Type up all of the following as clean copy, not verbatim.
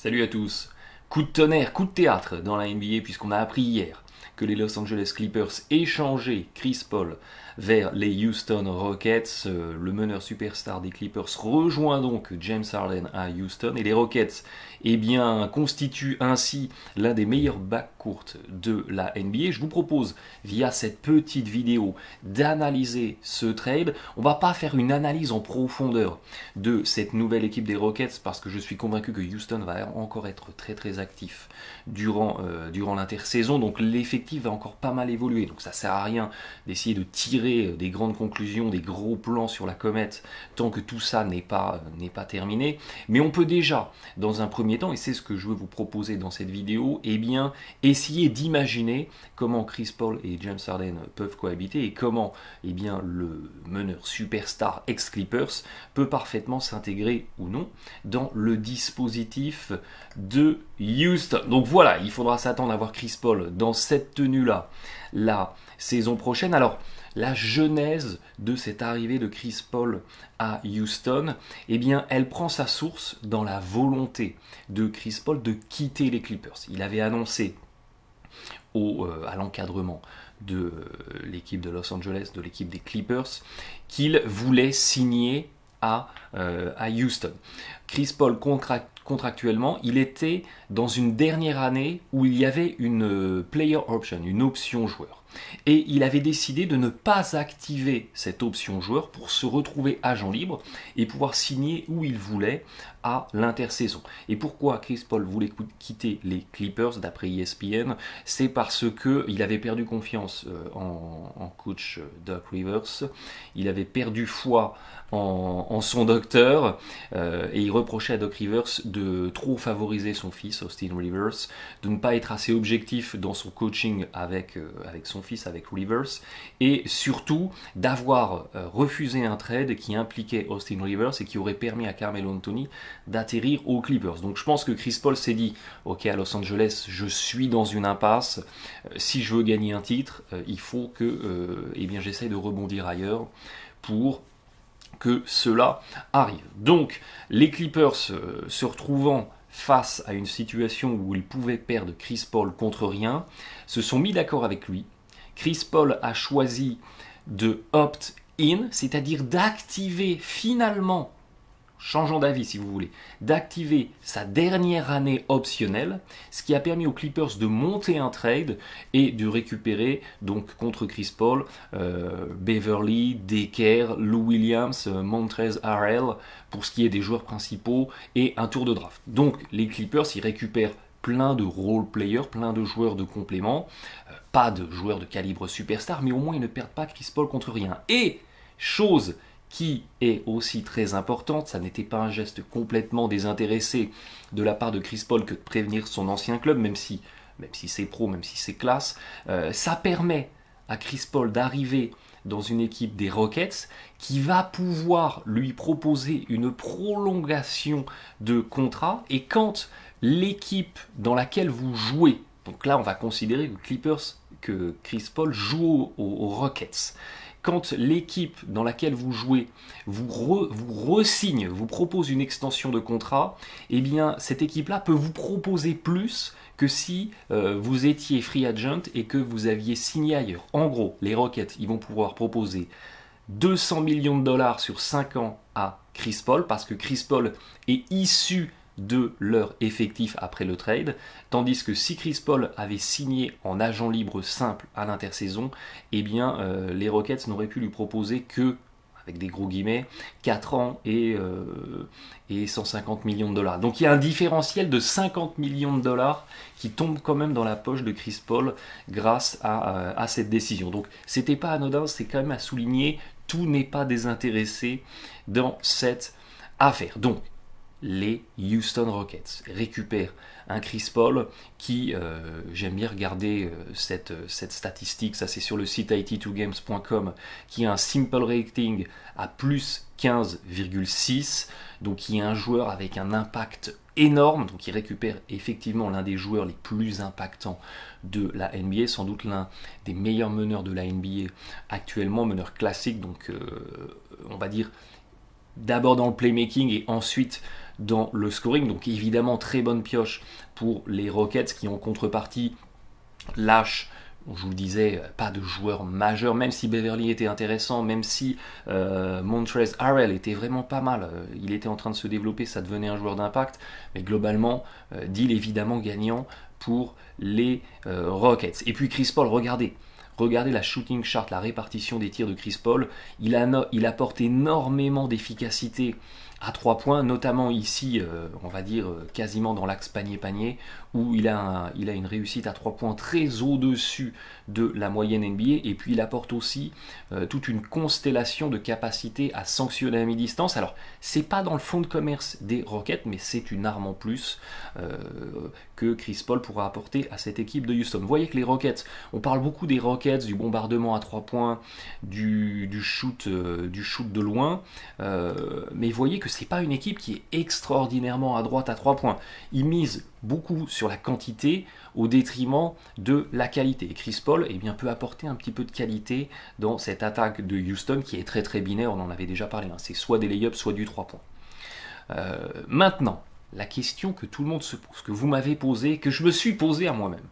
Salut à tous. Coup de tonnerre, coup de théâtre dans la NBA puisqu'on a appris hier que les Los Angeles Clippers échangeaient Chris Paul vers les Houston Rockets. Le meneur superstar des Clippers rejoint donc James Harden à Houston et les Rockets constituent ainsi l'un des meilleurs backcourts de la NBA. Je vous propose via cette petite vidéo d'analyser ce trade. On va pas faire une analyse en profondeur de cette nouvelle équipe des Rockets parce que je suis convaincu que Houston va encore être très actif durant l'intersaison. Donc l'effectif va encore pas mal évoluer. Donc ça sert à rien d'essayer de tirer des grandes conclusions, des gros plans sur la comète tant que tout ça n'est pas terminé. Mais on peut déjà, dans un premier temps, et c'est ce que je veux vous proposer dans cette vidéo, essayer d'imaginer comment Chris Paul et James Harden peuvent cohabiter et comment le meneur superstar ex-Clippers peut parfaitement s'intégrer ou non dans le dispositif de Houston. Donc voilà, il faudra s'attendre à voir Chris Paul dans cette tenue-là la saison prochaine. Alors, la genèse de cette arrivée de Chris Paul à Houston, elle prend sa source dans la volonté de Chris Paul de quitter les Clippers. Il avait annoncé à l'encadrement de l'équipe de Los Angeles, de l'équipe des Clippers, qu'il voulait signer à Houston. Chris Paul contractuellement, il était dans une dernière année où il y avait une player option, une option joueur. Et il avait décidé de ne pas activer cette option joueur pour se retrouver agent libre et pouvoir signer où il voulait à l'intersaison. Et pourquoi Chris Paul voulait quitter les Clippers d'après ESPN? C'est parce qu'il avait perdu confiance en coach Doc Rivers, il avait perdu foi en son docteur et il reprochait à Doc Rivers de trop favoriser son fils Austin Rivers, de ne pas être assez objectif dans son coaching avec son fils, avec Rivers, et surtout d'avoir refusé un trade qui impliquait Austin Rivers et qui aurait permis à Carmelo Anthony d'atterrir aux Clippers. Donc je pense que Chris Paul s'est dit ok, à Los Angeles je suis dans une impasse, si je veux gagner un titre il faut que j'essaye de rebondir ailleurs pour que cela arrive. Donc les Clippers se retrouvant face à une situation où ils pouvaient perdre Chris Paul contre rien, se sont mis d'accord avec lui. Chris Paul a choisi de opt-in, c'est-à-dire d'activer finalement, changeons d'avis si vous voulez, d'activer sa dernière année optionnelle, ce qui a permis aux Clippers de monter un trade et de récupérer donc contre Chris Paul, Beverly, Decker, Lou Williams, Montrezl Harrell pour ce qui est des joueurs principaux et un tour de draft. Donc les Clippers ils récupèrent plein de role players, plein de joueurs de complément, pas de joueurs de calibre superstar, mais au moins ils ne perdent pas Chris Paul contre rien. Et chose qui est aussi très importante, ça n'était pas un geste complètement désintéressé de la part de Chris Paul que de prévenir son ancien club, même si c'est pro, même si c'est classe, ça permet à Chris Paul d'arriver dans une équipe des Rockets qui va pouvoir lui proposer une prolongation de contrat, et quand l'équipe dans laquelle vous jouez, donc là on va considérer que Chris Paul joue aux Rockets, quand l'équipe dans laquelle vous jouez vous re-signe, vous propose une extension de contrat, cette équipe-là peut vous proposer plus que si vous étiez free agent et que vous aviez signé ailleurs. En gros, les Rockets, ils vont pouvoir proposer 200 millions de dollars sur 5 ans à Chris Paul, parce que Chris Paul est issu de leur effectif après le trade, tandis que si Chris Paul avait signé en agent libre simple à l'intersaison, les Rockets n'auraient pu lui proposer que, avec des gros guillemets, 4 ans et 150 millions de dollars. Donc il y a un différentiel de 50 millions de dollars qui tombe quand même dans la poche de Chris Paul grâce à cette décision. Donc c'était pas anodin, c'est quand même à souligner, tout n'est pas désintéressé dans cette affaire. Donc les Houston Rockets récupèrent un Chris Paul qui, j'aime bien regarder cette statistique, ça c'est sur le site it2games.com, qui a un simple rating à plus 15,6, donc qui est un joueur avec un impact énorme, donc il récupère effectivement l'un des joueurs les plus impactants de la NBA, sans doute l'un des meilleurs meneurs de la NBA actuellement, meneur classique, donc on va dire d'abord dans le playmaking et ensuite dans le scoring. Donc évidemment, très bonne pioche pour les Rockets qui en contrepartie lâchent, je vous le disais, pas de joueurs majeurs, même si Beverly était intéressant, même si Montrezl Harrell était vraiment pas mal, il était en train de se développer, ça devenait un joueur d'impact, mais globalement, deal évidemment gagnant pour les Rockets. Et puis Chris Paul, regardez la shooting chart, la répartition des tirs de Chris Paul, il apporte énormément d'efficacité à 3 points, notamment ici, on va dire quasiment dans l'axe panier-panier, où il a une réussite à 3 points très au-dessus de la moyenne NBA, et puis il apporte aussi toute une constellation de capacités à sanctionner à mi-distance. Alors, c'est pas dans le fonds de commerce des Rockets, mais c'est une arme en plus que Chris Paul pourra apporter à cette équipe de Houston. Vous voyez que les Rockets, on parle beaucoup des Rockets, du bombardement à 3 points, du shoot de loin, mais vous voyez que c'est pas une équipe qui est extraordinairement à droite à 3 points. Ils misent beaucoup sur la quantité au détriment de la qualité. Et Chris Paul peut apporter un petit peu de qualité dans cette attaque de Houston qui est très très binaire, on en avait déjà parlé, c'est soit des lay-ups, soit du 3 points. Maintenant, la question que tout le monde se pose, que vous m'avez posée, que je me suis posée à moi-même,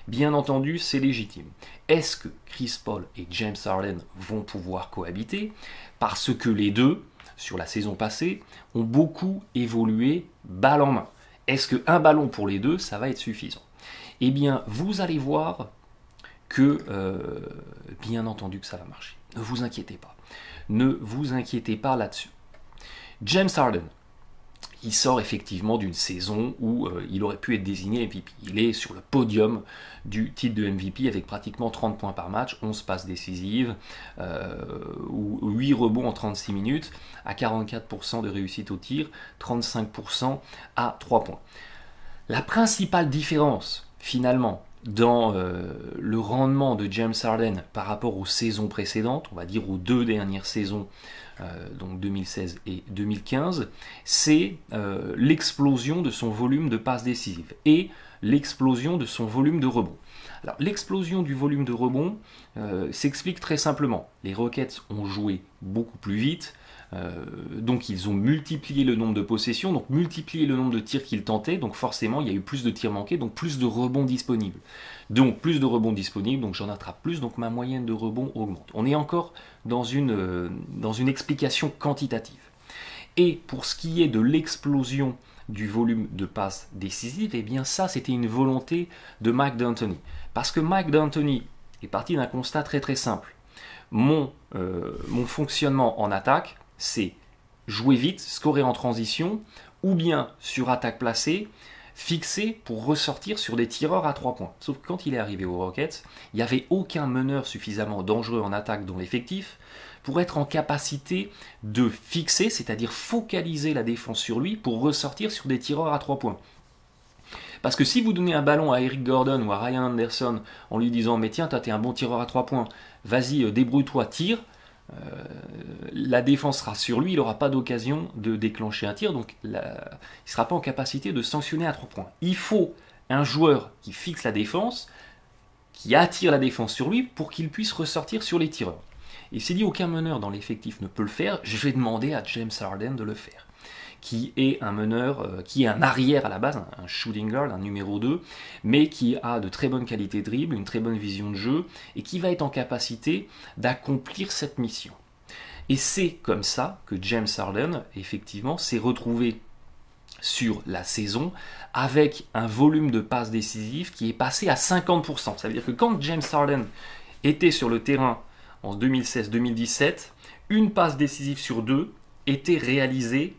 bien entendu, c'est légitime. Est-ce que Chris Paul et James Harden vont pouvoir cohabiter? Parce que les deux, sur la saison passée, ont beaucoup évolué balle en main. Est-ce qu'un ballon pour les deux, ça va être suffisant? Eh bien, vous allez voir que, bien entendu, que ça va marcher. Ne vous inquiétez pas. Ne vous inquiétez pas là-dessus. James Harden, il sort effectivement d'une saison où il aurait pu être désigné MVP. Il est sur le podium du titre de MVP avec pratiquement 30 points par match, 11 passes décisives, 8 rebonds en 36 minutes, à 44% de réussite au tir, 35% à 3 points. La principale différence, finalement, dans le rendement de James Harden par rapport aux saisons précédentes, on va dire aux 2 dernières saisons, donc 2016 et 2015, c'est l'explosion de son volume de passes décisives et l'explosion de son volume de rebond. Alors l'explosion du volume de rebond s'explique très simplement. Les Rockets ont joué beaucoup plus vite, donc ils ont multiplié le nombre de possessions, donc multiplié le nombre de tirs qu'ils tentaient, donc forcément il y a eu plus de tirs manqués, donc plus de rebonds disponibles. Donc plus de rebonds disponibles, donc j'en attrape plus, donc ma moyenne de rebonds augmente. On est encore dans une explication quantitative. Et pour ce qui est de l'explosion du volume de passes décisives, eh bien ça c'était une volonté de Mike D'Antoni. Parce que Mike D'Antoni est parti d'un constat très très simple. Mon fonctionnement en attaque, c'est jouer vite, scorer en transition, ou bien sur attaque placée, fixer pour ressortir sur des tireurs à 3 points. Sauf que quand il est arrivé aux Rockets, il n'y avait aucun meneur suffisamment dangereux en attaque dans l'effectif pour être en capacité de fixer, c'est-à-dire focaliser la défense sur lui pour ressortir sur des tireurs à 3 points. Parce que si vous donnez un ballon à Eric Gordon ou à Ryan Anderson en lui disant « mais tiens, toi t'es un bon tireur à 3 points, vas-y, débrouille-toi, tire », la défense sera sur lui, il n'aura pas d'occasion de déclencher un tir, donc il ne sera pas en capacité de sanctionner à 3 points. Il faut un joueur qui fixe la défense, qui attire la défense sur lui pour qu'il puisse ressortir sur les tireurs. Et s'il dit aucun meneur dans l'effectif ne peut le faire, je vais demander à James Harden de le faire, qui est un meneur, qui est un arrière à la base, un shooting guard, un numéro 2, mais qui a de très bonnes qualités de dribble, une très bonne vision de jeu, et qui va être en capacité d'accomplir cette mission. Et c'est comme ça que James Harden, effectivement, s'est retrouvé sur la saison avec un volume de passes décisives qui est passé à 50%. Ça veut dire que quand James Harden était sur le terrain en 2016-2017, une passe décisive sur 2 était réalisée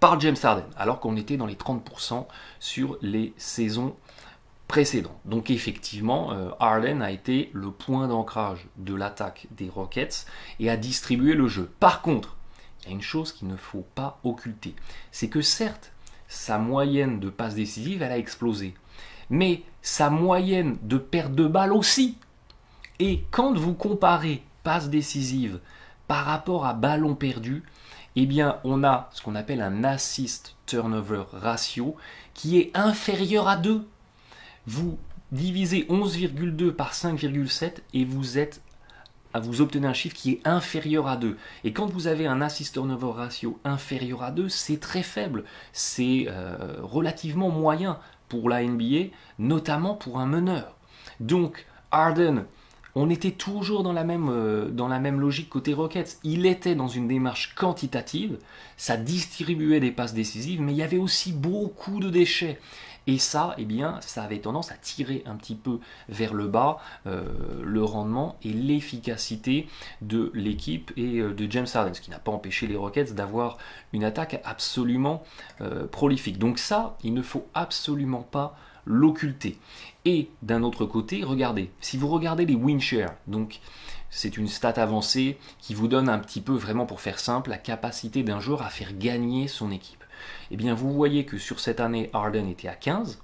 par James Harden, alors qu'on était dans les 30% sur les saisons précédentes. Donc effectivement, Harden a été le point d'ancrage de l'attaque des Rockets et a distribué le jeu. Par contre, il y a une chose qu'il ne faut pas occulter, c'est que certes, sa moyenne de passes décisives, elle a explosé, mais sa moyenne de perte de balles aussi. Et quand vous comparez passes décisives par rapport à ballons perdus, eh bien, on a ce qu'on appelle un assist turnover ratio qui est inférieur à 2. Vous divisez 11,2 par 5,7 et vous êtes vous obtenez un chiffre qui est inférieur à 2. Et quand vous avez un assist turnover ratio inférieur à 2, c'est très faible. C'est relativement moyen pour la NBA, notamment pour un meneur. Donc, Harden, on était toujours dans la même logique côté Rockets. Il était dans une démarche quantitative, ça distribuait des passes décisives, mais il y avait aussi beaucoup de déchets. Et ça, eh bien, ça avait tendance à tirer un petit peu vers le bas le rendement et l'efficacité de l'équipe et de James Harden, ce qui n'a pas empêché les Rockets d'avoir une attaque absolument prolifique. Donc ça, il ne faut absolument pas l'occulter. Et d'un autre côté, regardez, si vous regardez les win shares, donc c'est une stat avancée qui vous donne un petit peu, vraiment pour faire simple, la capacité d'un joueur à faire gagner son équipe. Eh bien, vous voyez que sur cette année, Harden était à 15,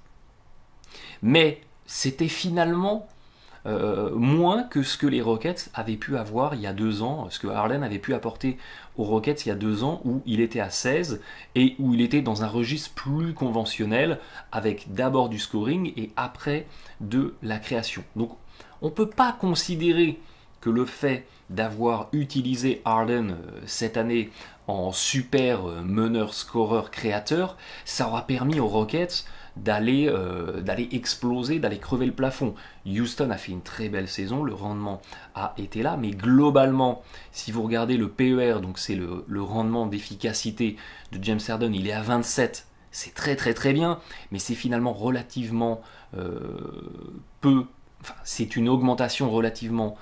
mais c'était finalement moins que ce que les Rockets avaient pu avoir il y a 2 ans, ce que Harden avait pu apporter aux Rockets il y a 2 ans, où il était à 16 et où il était dans un registre plus conventionnel, avec d'abord du scoring et après de la création. Donc on ne peut pas considérer que le fait d'avoir utilisé Harden cette année en super meneur, scoreur, créateur, ça aura permis aux Rockets d'aller exploser, d'aller crever le plafond. Houston a fait une très belle saison, le rendement a été là, mais globalement, si vous regardez le PER, donc c'est le rendement d'efficacité de James Harden, il est à 27. C'est très très très bien, mais c'est finalement relativement peu. Enfin, c'est une augmentation relativement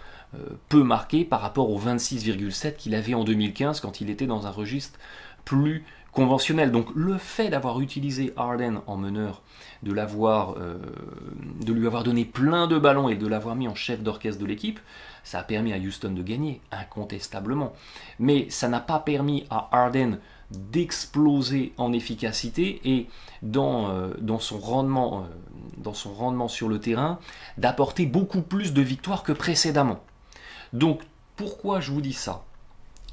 peu marquée par rapport aux 26,7 qu'il avait en 2015 quand il était dans un registre plus conventionnel. Donc le fait d'avoir utilisé Harden en meneur, de lui avoir donné plein de ballons et de l'avoir mis en chef d'orchestre de l'équipe, ça a permis à Houston de gagner, incontestablement. Mais ça n'a pas permis à Harden d'exploser en efficacité et dans son rendement sur le terrain, d'apporter beaucoup plus de victoires que précédemment. Donc pourquoi je vous dis ça?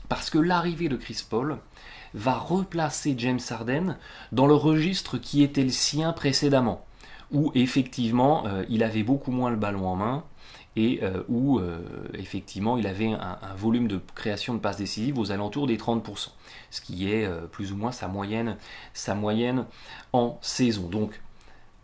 Parce que l'arrivée de Chris Paul va replacer James Harden dans le registre qui était le sien précédemment, où effectivement il avait beaucoup moins le ballon en main et où effectivement il avait un volume de création de passes décisives aux alentours des 30%, ce qui est plus ou moins sa moyenne en saison. Donc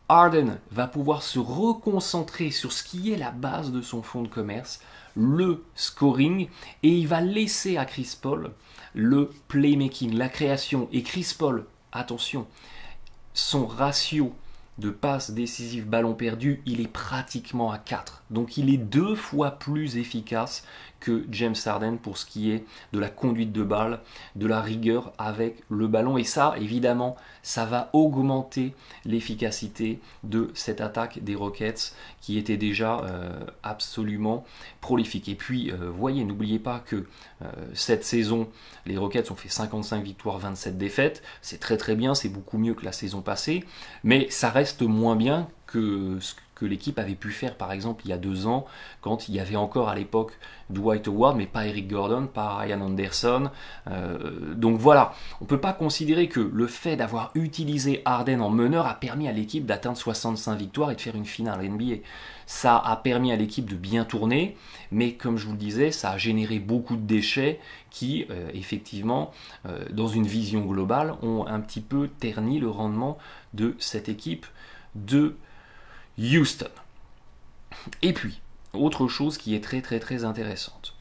Harden va pouvoir se reconcentrer sur ce qui est la base de son fonds de commerce, le scoring, et il va laisser à Chris Paul le playmaking, la création. Et Chris Paul, attention, son ratio de passes décisives ballon perdu, il est pratiquement à 4. Donc il est 2 fois plus efficace que James Harden pour ce qui est de la conduite de balle, de la rigueur avec le ballon. Et ça, évidemment, ça va augmenter l'efficacité de cette attaque des Rockets qui était déjà absolument prolifique. Et puis, voyez, n'oubliez pas que cette saison, les Rockets ont fait 55 victoires, 27 défaites. C'est très très bien, c'est beaucoup mieux que la saison passée. Mais ça reste moins bien que ce que l'équipe avait pu faire par exemple il y a 2 ans quand il y avait encore à l'époque Dwight Howard mais pas Eric Gordon, pas Ryan Anderson. Donc voilà, on ne peut pas considérer que le fait d'avoir utilisé Harden en meneur a permis à l'équipe d'atteindre 65 victoires et de faire une finale NBA. Ça a permis à l'équipe de bien tourner, mais comme je vous le disais, ça a généré beaucoup de déchets qui, effectivement, dans une vision globale, ont un petit peu terni le rendement de cette équipe de Houston. Et puis, autre chose qui est très très très intéressante.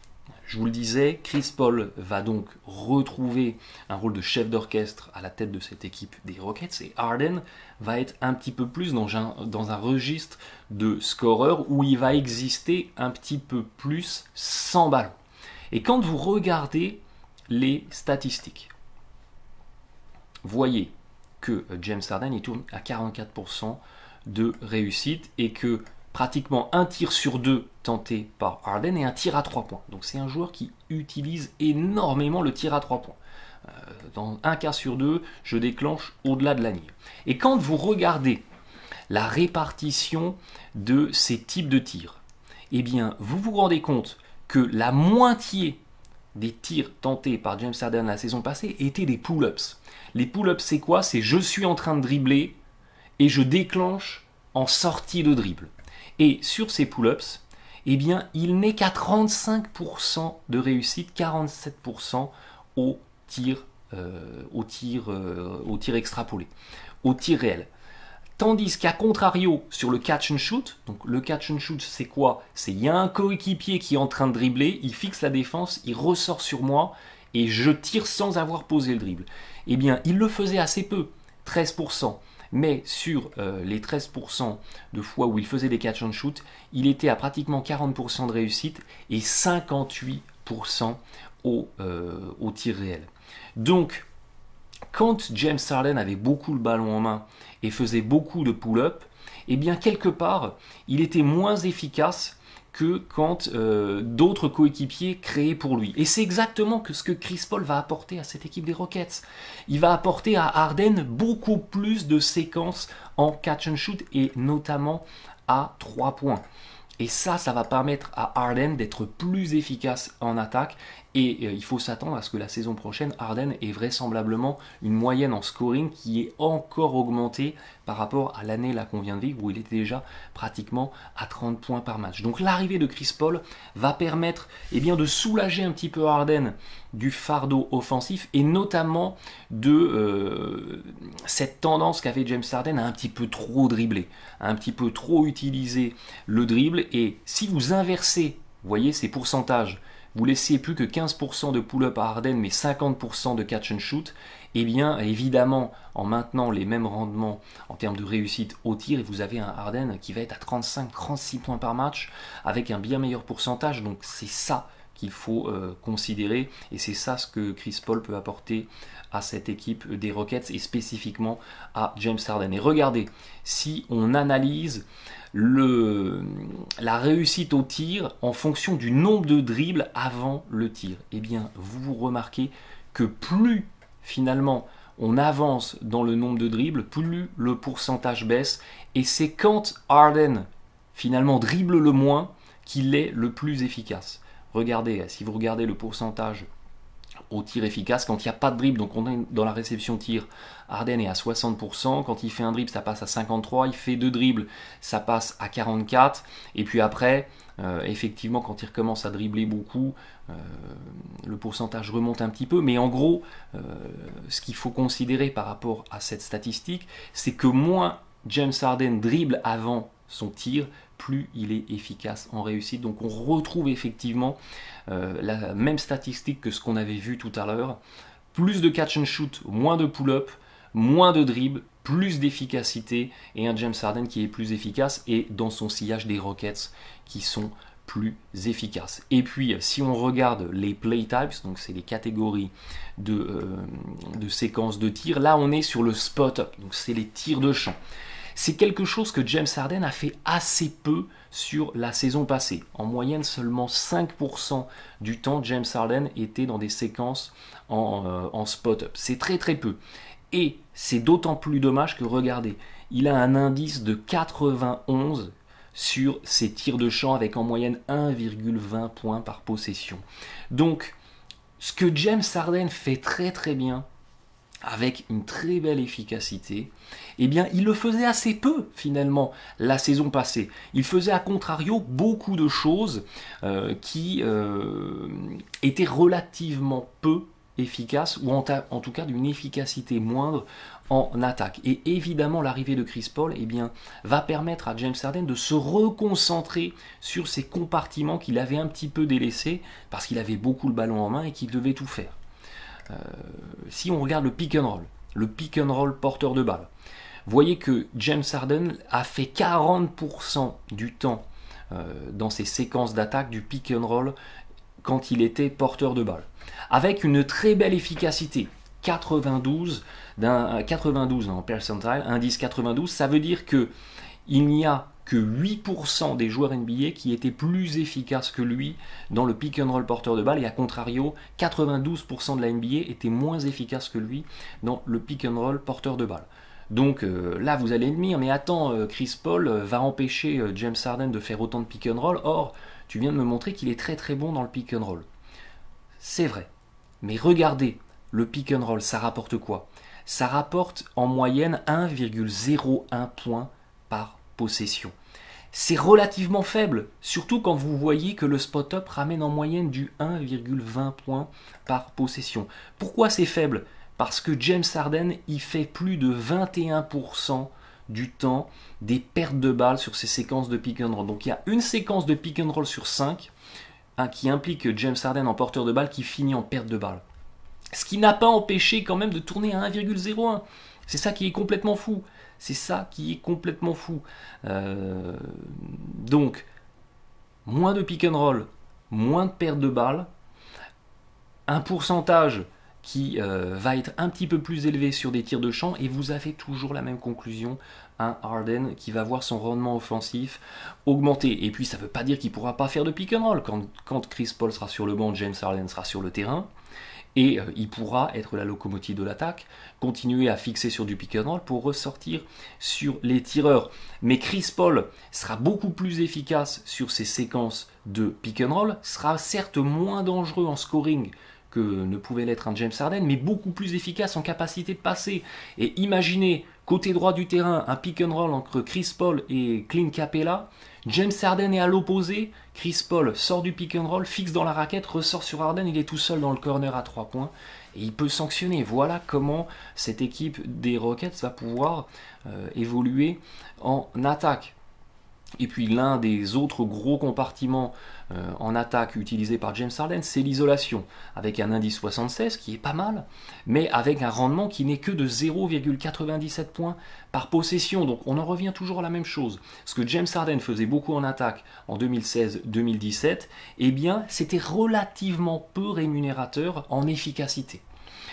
Je vous le disais, Chris Paul va donc retrouver un rôle de chef d'orchestre à la tête de cette équipe des Rockets et Harden va être un petit peu plus dans un registre de scoreur où il va exister un petit peu plus sans ballon. Et quand vous regardez les statistiques, voyez que James Harden il tourne à 44% de réussite et que pratiquement un tir sur 2 tenté par Harden et un tir à 3 points. Donc c'est un joueur qui utilise énormément le tir à 3 points. Dans un cas sur 2, je déclenche au-delà de la ligne. Et quand vous regardez la répartition de ces types de tirs, eh bien vous vous rendez compte que la moitié des tirs tentés par James Harden la saison passée étaient des pull-ups. Les pull-ups c'est quoi? C'est je suis en train de dribbler et je déclenche en sortie de dribble. Et sur ces pull-ups, eh bien, il n'est qu'à 35% de réussite, 47% au tir, au tir extrapolé, au tir réel. Tandis qu'à contrario, sur le catch and shoot, donc le catch and shoot, c'est quoi? C'est il y a un coéquipier qui est en train de dribbler, il fixe la défense, il ressort sur moi et je tire sans avoir posé le dribble. Eh bien, il le faisait assez peu, 13%. Mais sur les 13% de fois où il faisait des catch and shoot, il était à pratiquement 40% de réussite et 58% au tir réel. Donc, quand James Harden avait beaucoup le ballon en main et faisait beaucoup de pull-up, eh bien quelque part, il était moins efficace que quand d'autres coéquipiers créaient pour lui. Et c'est exactement ce que Chris Paul va apporter à cette équipe des Rockets. Il va apporter à Harden beaucoup plus de séquences en catch and shoot et notamment à 3 points. Et ça va permettre à Harden d'être plus efficace en attaque. Et il faut s'attendre à ce que la saison prochaine, Harden ait vraisemblablement une moyenne en scoring qui est encore augmentée par rapport à l'année là qu'on vient de vivre où il était déjà pratiquement à 30 points par match. Donc l'arrivée de Chris Paul va permettre de soulager un petit peu Harden du fardeau offensif et notamment de cette tendance qu'avait James Harden à un petit peu trop dribbler, à un petit peu trop utiliser le dribble. Et si vous inversez, vous voyez ces pourcentages, vous laissiez plus que 15% de pull-up à Harden mais 50% de catch and shoot, eh bien évidemment en maintenant les mêmes rendements en termes de réussite au tir, vous avez un Harden qui va être à 35-36 points par match avec un bien meilleur pourcentage. Donc c'est ça qu'il faut considérer et c'est ça ce que Chris Paul peut apporter à cette équipe des Rockets et spécifiquement à James Harden. Et regardez, si on analyse la réussite au tir en fonction du nombre de dribbles avant le tir, eh bien vous remarquez que plus finalement on avance dans le nombre de dribbles, plus le pourcentage baisse et c'est quand Harden finalement dribble le moins qu'il est le plus efficace. Regardez, si vous regardez le pourcentage au tir efficace, quand il n'y a pas de dribble, donc on est dans la réception tir, Harden est à 60%, quand il fait un dribble ça passe à 53%, il fait 2 dribbles ça passe à 44%, et puis après, effectivement quand il recommence à dribbler beaucoup, le pourcentage remonte un petit peu, mais en gros, ce qu'il faut considérer par rapport à cette statistique, c'est que moins James Harden dribble avant son tir, plus il est efficace en réussite. Donc on retrouve effectivement la même statistique que ce qu'on avait vu tout à l'heure. Plus de catch and shoot, moins de pull-up, moins de dribble, plus d'efficacité et un James Harden qui est plus efficace et dans son sillage des Rockets qui sont plus efficaces. Et puis si on regarde les play types, donc c'est les catégories de séquences de tir, là on est sur le spot-up, donc c'est les tirs de champ. C'est quelque chose que James Harden a fait assez peu sur la saison passée. En moyenne, seulement 5% du temps, James Harden était dans des séquences en spot-up. C'est très très peu. Et c'est d'autant plus dommage que, regardez, il a un indice de 91 sur ses tirs de champ avec en moyenne 1,20 points par possession. Donc, ce que James Harden fait très très bien, avec une très belle efficacité, eh bien, il le faisait assez peu, finalement, la saison passée. Il faisait, à contrario, beaucoup de choses qui étaient relativement peu efficaces, ou en tout cas d'une efficacité moindre en attaque. Et évidemment, l'arrivée de Chris Paul va permettre à James Harden de se reconcentrer sur ces compartiments qu'il avait un petit peu délaissés, parce qu'il avait beaucoup le ballon en main et qu'il devait tout faire. Si on regarde le pick and roll porteur de balle, vous voyez que James Harden a fait 40% du temps dans ses séquences d'attaque du pick and roll quand il était porteur de balle, avec une très belle efficacité, 92 en percentile, indice 92, ça veut dire que il n'y a que 8% des joueurs NBA qui étaient plus efficaces que lui dans le pick and roll porteur de balle, et à contrario, 92% de la NBA étaient moins efficaces que lui dans le pick and roll porteur de balle. Donc là, vous allez me dire, mais attends, Chris Paul va empêcher James Harden de faire autant de pick and roll, or, tu viens de me montrer qu'il est très très bon dans le pick and roll. C'est vrai, mais regardez, le pick and roll, ça rapporte quoi? Ça rapporte en moyenne 1,01 points par possession. c'est relativement faible, surtout quand vous voyez que le spot-up ramène en moyenne du 1,20 points par possession. Pourquoi c'est faible? Parce que James Harden, il fait plus de 21% du temps des pertes de balles sur ces séquences de pick and roll. Donc il y a une séquence de pick and roll sur 5 qui implique James Harden en porteur de balle qui finit en perte de balle. Ce qui n'a pas empêché quand même de tourner à 1,01. C'est ça qui est complètement fou. C'est ça qui est complètement fou. Donc, moins de pick and roll, moins de pertes de balles, un pourcentage qui va être un petit peu plus élevé sur des tirs de champ, et vous avez toujours la même conclusion, un Harden qui va voir son rendement offensif augmenter. Et puis ça ne veut pas dire qu'il ne pourra pas faire de pick and roll. Quand Chris Paul sera sur le banc, James Harden sera sur le terrain, et il pourra être la locomotive de l'attaque, continuer à fixer sur du pick and roll pour ressortir sur les tireurs. Mais Chris Paul sera beaucoup plus efficace sur ces séquences de pick and roll, sera certes moins dangereux en scoring que ne pouvait l'être un James Harden, mais beaucoup plus efficace en capacité de passer. Et imaginez, côté droit du terrain, un pick and roll entre Chris Paul et Clint Capela. James Harden est à l'opposé, Chris Paul sort du pick and roll, fixe dans la raquette, ressort sur Harden, il est tout seul dans le corner à 3 points, et il peut sanctionner. Voilà comment cette équipe des Rockets va pouvoir évoluer en attaque. Et puis l'un des autres gros compartiments en attaque utilisé par James Harden, c'est l'isolation, avec un indice 76 qui est pas mal, mais avec un rendement qui n'est que de 0,97 points par possession. Donc on en revient toujours à la même chose. Ce que James Harden faisait beaucoup en attaque en 2016-2017, eh bien c'était relativement peu rémunérateur en efficacité.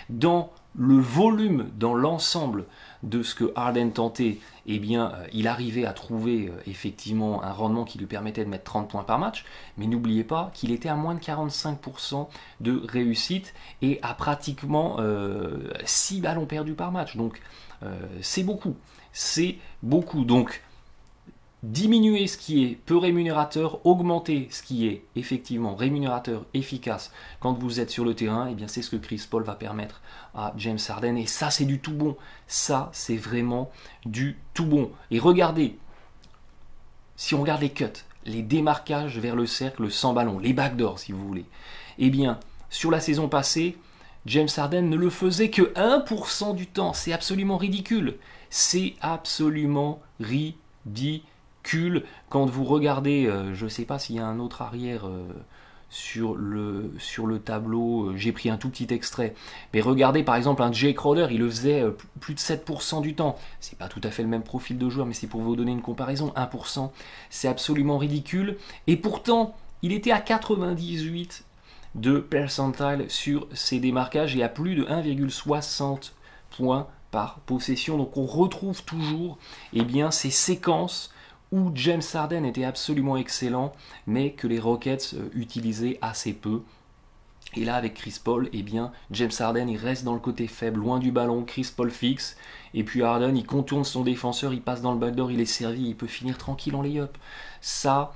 Dans le volume, dans l'ensemble de ce que Harden tentait, eh bien, il arrivait à trouver effectivement un rendement qui lui permettait de mettre 30 points par match, mais n'oubliez pas qu'il était à moins de 45% de réussite et à pratiquement 6 ballons perdus par match. Donc c'est beaucoup, c'est beaucoup. Donc diminuer ce qui est peu rémunérateur, augmenter ce qui est effectivement rémunérateur, efficace quand vous êtes sur le terrain, eh bien c'est ce que Chris Paul va permettre à James Harden, et ça c'est du tout bon, ça c'est vraiment du tout bon. Et regardez, si on regarde les cuts, les démarquages vers le cercle sans ballon, les backdoors si vous voulez, eh bien sur la saison passée, James Harden ne le faisait que 1% du temps, c'est absolument ridicule, c'est absolument ridicule. Quand vous regardez, je ne sais pas s'il y a un autre arrière sur le tableau, j'ai pris un tout petit extrait, mais regardez par exemple un Jay Crowder, il le faisait plus de 7% du temps. C'est pas tout à fait le même profil de joueur, mais c'est pour vous donner une comparaison. 1%, c'est absolument ridicule, et pourtant il était à 98 de percentile sur ses démarquages et à plus de 1,60 points par possession. Donc on retrouve toujours ces séquences où James Harden était absolument excellent, mais que les Rockets utilisaient assez peu. Et là, avec Chris Paul, James Harden, il reste dans le côté faible, loin du ballon, Chris Paul fixe, et puis Harden, il contourne son défenseur, il passe dans le backdoor, il est servi, il peut finir tranquille en lay-up. Sa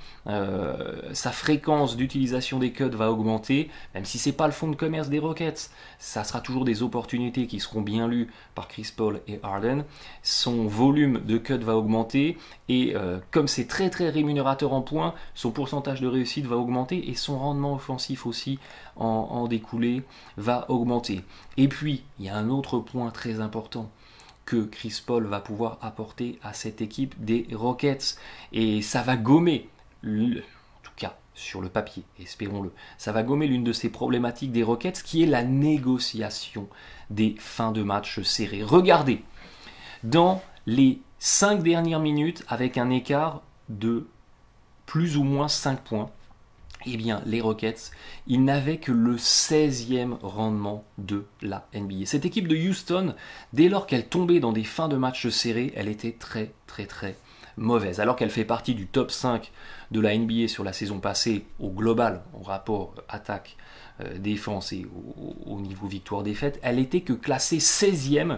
fréquence d'utilisation des cuts va augmenter, même si c'est pas le fonds de commerce des Rockets, ça sera toujours des opportunités qui seront bien lues par Chris Paul et Harden. Son volume de cuts va augmenter, et comme c'est très très rémunérateur en points, son pourcentage de réussite va augmenter, et son rendement offensif aussi en découlé va augmenter. Et puis, il y a un autre point très important que Chris Paul va pouvoir apporter à cette équipe des Rockets, et ça va gommer, en tout cas sur le papier, espérons-le, ça va gommer l'une de ces problématiques des Rockets, qui est la négociation des fins de match serrés. Regardez, dans les 5 dernières minutes, avec un écart de plus ou moins 5 points, les Rockets, ils n'avaient que le 16e rendement de la NBA. Cette équipe de Houston, dès lors qu'elle tombait dans des fins de match serrés, elle était très très très mauvaise. Alors qu'elle fait partie du top 5 de la NBA sur la saison passée, au global, en rapport attaque, défense et au niveau victoire-défaite, elle était que classée 16e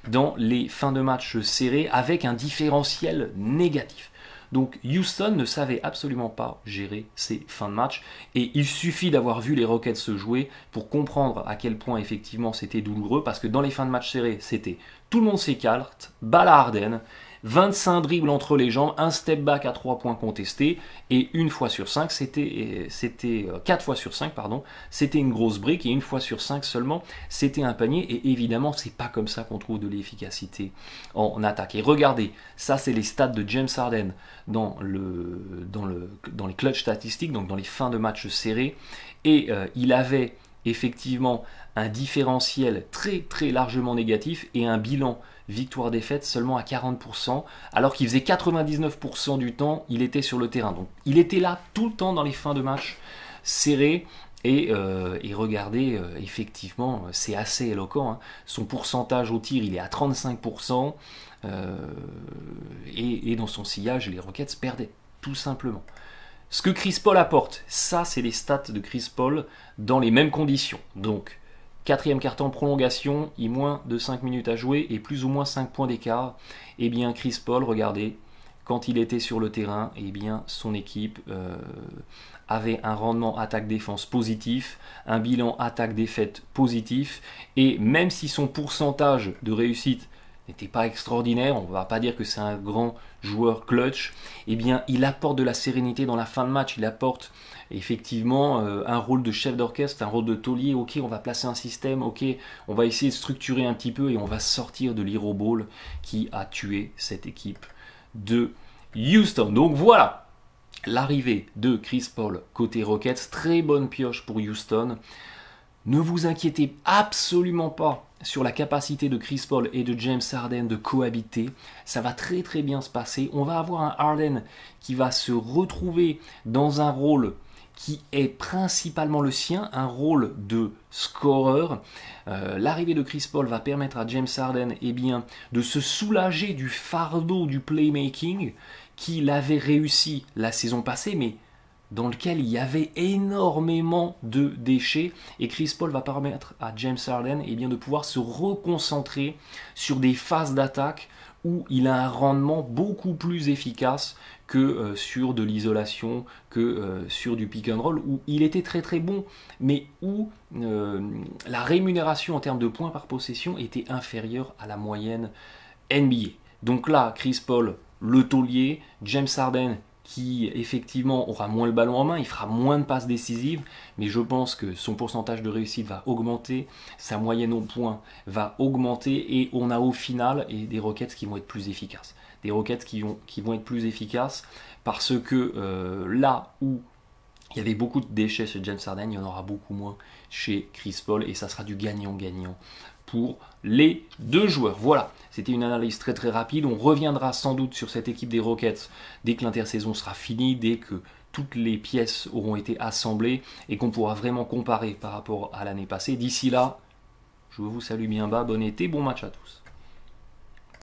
dans les fins de match serrés, avec un différentiel négatif. Donc Houston ne savait absolument pas gérer ses fins de match, et il suffit d'avoir vu les Rockets se jouer pour comprendre à quel point effectivement c'était douloureux, parce que dans les fins de match serrés, c'était tout le monde s'écarte, balle à Harden, 25 dribbles entre les jambes, un step back à 3 points contestés, et une fois sur 5, c'était 4 fois sur 5, pardon, c'était une grosse brique, et une fois sur 5 seulement, c'était un panier, et évidemment, c'est pas comme ça qu'on trouve de l'efficacité en attaque. Et regardez, ça c'est les stats de James Harden dans les clutch statistiques, donc dans les fins de match serrés, et il avait effectivement un différentiel très très largement négatif et un bilan victoire-défaite seulement à 40%, alors qu'il faisait 99% du temps, il était sur le terrain. Donc il était là tout le temps dans les fins de match serrés. Et regardez, effectivement, c'est assez éloquent. Hein. Son pourcentage au tir, il est à 35%. Et dans son sillage, les Rockets perdaient, tout simplement. Ce que Chris Paul apporte, ça c'est les stats de Chris Paul dans les mêmes conditions. Donc, quatrième quart-temps, prolongation, il moins de 5 minutes à jouer et plus ou moins 5 points d'écart. Eh bien, Chris Paul, regardez, quand il était sur le terrain, eh bien, son équipe avait un rendement attaque-défense positif, un bilan attaque-défaite positif, et même si son pourcentage de réussite n'était pas extraordinaire, on ne va pas dire que c'est un grand joueur clutch, eh bien il apporte de la sérénité dans la fin de match, il apporte effectivement un rôle de chef d'orchestre, un rôle de taulier, ok on va placer un système, ok on va essayer de structurer un petit peu et on va sortir de l'Hero Ball qui a tué cette équipe de Houston. Donc voilà, l'arrivée de Chris Paul côté Rockets, très bonne pioche pour Houston. Ne vous inquiétez absolument pas sur la capacité de Chris Paul et de James Harden de cohabiter. Ça va très très bien se passer. On va avoir un Harden qui va se retrouver dans un rôle qui est principalement le sien, un rôle de scoreur. L'arrivée de Chris Paul va permettre à James Harden de se soulager du fardeau du playmaking qu'il avait réussi la saison passée, mais dans lequel il y avait énormément de déchets, et Chris Paul va permettre à James Harden de pouvoir se reconcentrer sur des phases d'attaque où il a un rendement beaucoup plus efficace que sur de l'isolation, que sur du pick and roll, où il était très très bon, mais où la rémunération en termes de points par possession était inférieure à la moyenne NBA. Donc là, Chris Paul, le taulier, James Harden, qui effectivement aura moins le ballon en main, il fera moins de passes décisives, mais je pense que son pourcentage de réussite va augmenter, sa moyenne au point va augmenter, et on a au final des Rockets qui vont être plus efficaces. Des Rockets qui vont être plus efficaces parce que là où il y avait beaucoup de déchets chez James Harden, il y en aura beaucoup moins chez Chris Paul, et ça sera du gagnant-gagnant pour les deux joueurs. Voilà, c'était une analyse très très rapide. On reviendra sans doute sur cette équipe des Rockets dès que l'intersaison sera finie, dès que toutes les pièces auront été assemblées et qu'on pourra vraiment comparer par rapport à l'année passée. D'ici là, je vous salue bien bas, bon été, bon match à tous.